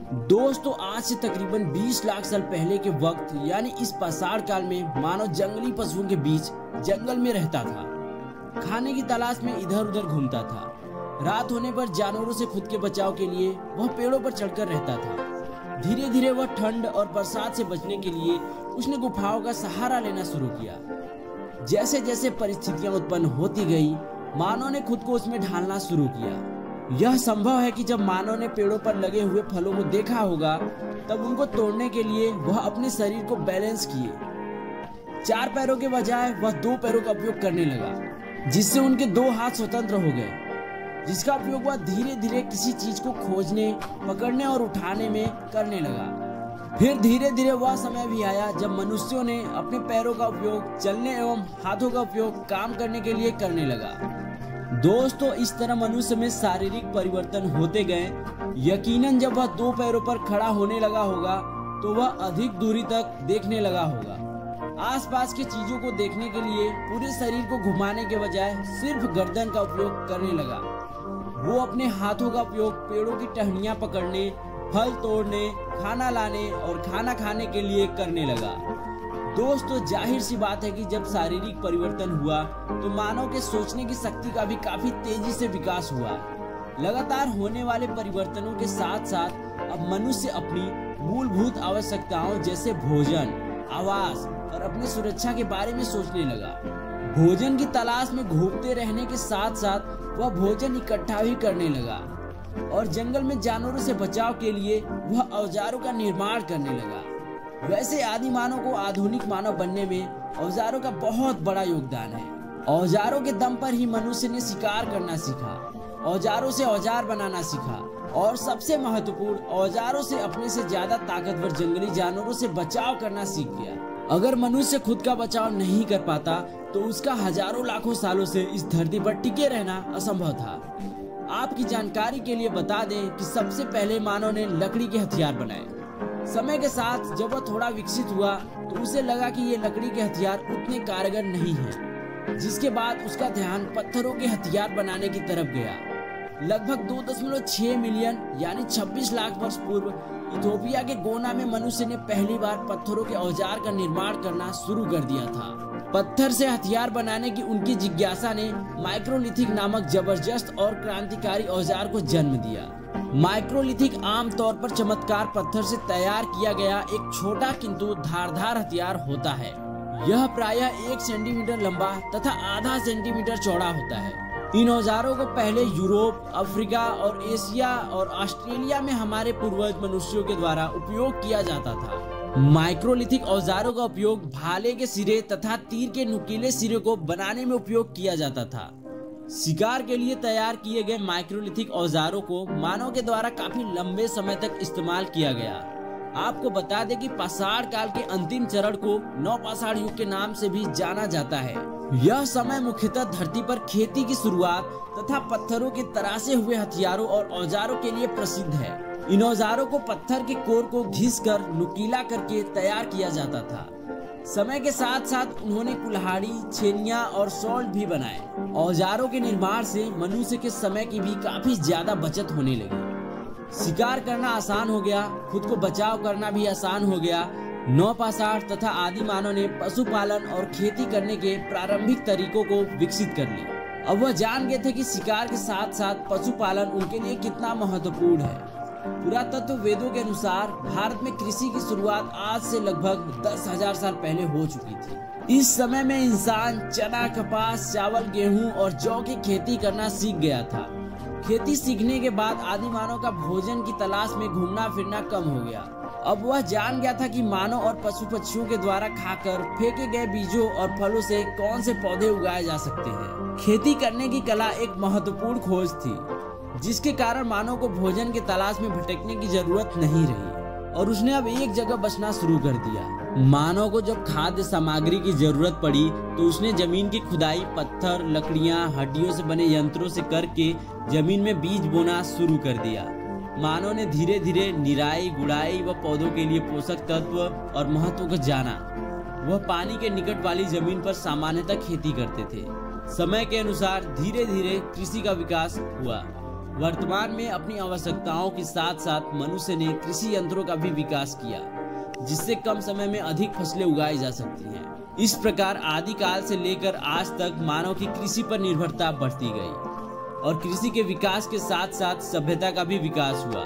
दोस्तों आज से तकरीबन 20 लाख साल पहले के वक्त यानी इस पाषाण काल में मानव जंगली पशुओं के बीच जंगल में रहता था। खाने की तलाश में इधर उधर घूमता था। रात होने पर जानवरों से खुद के बचाव के लिए वह पेड़ों पर चढ़कर रहता था। धीरे धीरे वह ठंड और बरसात से बचने के लिए उसने गुफाओं का सहारा लेना शुरू किया। जैसे जैसे परिस्थितियां उत्पन्न होती गई, मानव ने खुद को उसमें ढालना शुरू किया। यह संभव है कि जब मानव ने पेड़ों पर लगे हुए फलों को देखा होगा, तब उनको तोड़ने के लिए वह अपने शरीर को बैलेंस किए। 4 पैरों के बजाय वह 2 पैरों का उपयोग करने लगा, जिससे उनके 2 हाथ स्वतंत्र हो गए, जिसका उपयोग वह धीरे धीरे किसी चीज को खोजने, पकड़ने और उठाने में करने लगा। फिर धीरे धीरे वह समय भी आया जब मनुष्यों ने अपने पैरों का उपयोग चलने एवं हाथों का उपयोग काम करने के लिए करने लगा। दोस्तों इस तरह मनुष्य में शारीरिक परिवर्तन होते गए। यकीनन जब वह 2 पैरों पर खड़ा होने लगा होगा, तो वह अधिक दूरी तक देखने लगा होगा। आसपास की चीजों को देखने के लिए पूरे शरीर को घुमाने के बजाय सिर्फ गर्दन का उपयोग करने लगा। वो अपने हाथों का उपयोग पेड़ों की टहनियां पकड़ने, फल तोड़ने, खाना लाने और खाना खाने के लिए करने लगा। दोस्तों जाहिर सी बात है कि जब शारीरिक परिवर्तन हुआ, तो मानव के सोचने की शक्ति का भी काफी तेजी से विकास हुआ। लगातार होने वाले परिवर्तनों के साथ साथ अब मनुष्य अपनी मूलभूत आवश्यकताओं जैसे भोजन, आवास और अपनी सुरक्षा के बारे में सोचने लगा। भोजन की तलाश में घूमते रहने के साथ साथ वह भोजन इकट्ठा भी करने लगा और जंगल में जानवरों से बचाव के लिए वह औजारों का निर्माण करने लगा। वैसे आदि मानव को आधुनिक मानव बनने में औजारों का बहुत बड़ा योगदान है। औजारों के दम पर ही मनुष्य ने शिकार करना सीखा, औजारों से औजार बनाना सीखा और सबसे महत्वपूर्ण, औजारों से अपने से ज्यादा ताकतवर जंगली जानवरों से बचाव करना सीख गया। अगर मनुष्य खुद का बचाव नहीं कर पाता, तो उसका हजारों लाखों सालों से इस धरती पर टिके रहना असंभव था। आपकी जानकारी के लिए बता दें कि सबसे पहले मानव ने लकड़ी के हथियार बनाए। समय के साथ जब वह थोड़ा विकसित हुआ, तो उसे लगा कि ये लकड़ी के हथियार उतने कारगर नहीं हैं, जिसके बाद उसका ध्यान पत्थरों के हथियार बनाने की तरफ गया। लगभग 2.6 मिलियन यानी 26 लाख वर्ष पूर्व इथोपिया के गोना में मनुष्य ने पहली बार पत्थरों के औजार का निर्माण करना शुरू कर दिया था। पत्थर से हथियार बनाने की उनकी जिज्ञासा ने माइक्रोलिथिक नामक जबरदस्त और क्रांतिकारी औजार को जन्म दिया। माइक्रोलिथिक आमतौर पर चमत्कार पत्थर से तैयार किया गया एक छोटा किंतु धारदार हथियार होता है। यह प्रायः 1 सेंटीमीटर लंबा तथा आधा सेंटीमीटर चौड़ा होता है। इन औजारों को पहले यूरोप, अफ्रीका और एशिया और ऑस्ट्रेलिया में हमारे पूर्वज मनुष्यों के द्वारा उपयोग किया जाता था। माइक्रोलिथिक औजारों का उपयोग भाले के सिरे तथा तीर के नुकीले सिरे को बनाने में उपयोग किया जाता था। शिकार के लिए तैयार किए गए माइक्रोलिथिक औजारों को मानव के द्वारा काफी लंबे समय तक इस्तेमाल किया गया। आपको बता दें कि पाषाण काल के अंतिम चरण को नवपाषाण युग के नाम से भी जाना जाता है। यह समय मुख्यतः धरती पर खेती की शुरुआत तथा पत्थरों के तराशे हुए हथियारों और औजारों के लिए प्रसिद्ध है। इन औजारों को पत्थर के कोर को घिसकर नुकीला करके तैयार किया जाता था। समय के साथ साथ उन्होंने कुल्हाड़ी, छेनियां और सॉल्ट भी बनाए। औजारों के निर्माण से मनुष्य के समय की भी काफी ज्यादा बचत होने लगी। शिकार करना आसान हो गया, खुद को बचाव करना भी आसान हो गया। नवपाषाण तथा आदि मानव ने पशुपालन और खेती करने के प्रारंभिक तरीकों को विकसित कर लिया। अब वह जान गए थे कि शिकार के साथ साथ पशुपालन उनके लिए कितना महत्वपूर्ण है। पुरातत्व वेदों के अनुसार भारत में कृषि की शुरुआत आज से लगभग 10,000 साल पहले हो चुकी थी। इस समय में इंसान चना, कपास, चावल, गेहूं और जौ की खेती करना सीख गया था। खेती सीखने के बाद आदि मानव का भोजन की तलाश में घूमना फिरना कम हो गया। अब वह जान गया था कि मानव और पशु पक्षियों के द्वारा खाकर फेंके गए बीजों और फलों से कौन से पौधे उगाए जा सकते हैं। खेती करने की कला एक महत्वपूर्ण खोज थी, जिसके कारण मानव को भोजन की तलाश में भटकने की जरूरत नहीं रही और उसने अब एक जगह बसना शुरू कर दिया। मानव को जब खाद्य सामग्री की जरूरत पड़ी, तो उसने जमीन की खुदाई पत्थर, लकड़ियां, हड्डियों से बने यंत्रों से करके जमीन में बीज बोना शुरू कर दिया। मानव ने धीरे धीरे निराई, गुड़ाई व पौधों के लिए पोषक तत्व और महत्व को जाना। वह पानी के निकट वाली जमीन पर सामान्यतः खेती करते थे। समय के अनुसार धीरे धीरे कृषि का विकास हुआ। वर्तमान में अपनी आवश्यकताओं के साथ साथ मनुष्य ने कृषि यंत्रों का भी विकास किया, जिससे कम समय में अधिक फसलें उगाई जा सकती हैं। इस प्रकार आदिकाल से लेकर आज तक मानव की कृषि पर निर्भरता बढ़ती गई और कृषि के विकास के साथ साथ सभ्यता का भी विकास हुआ।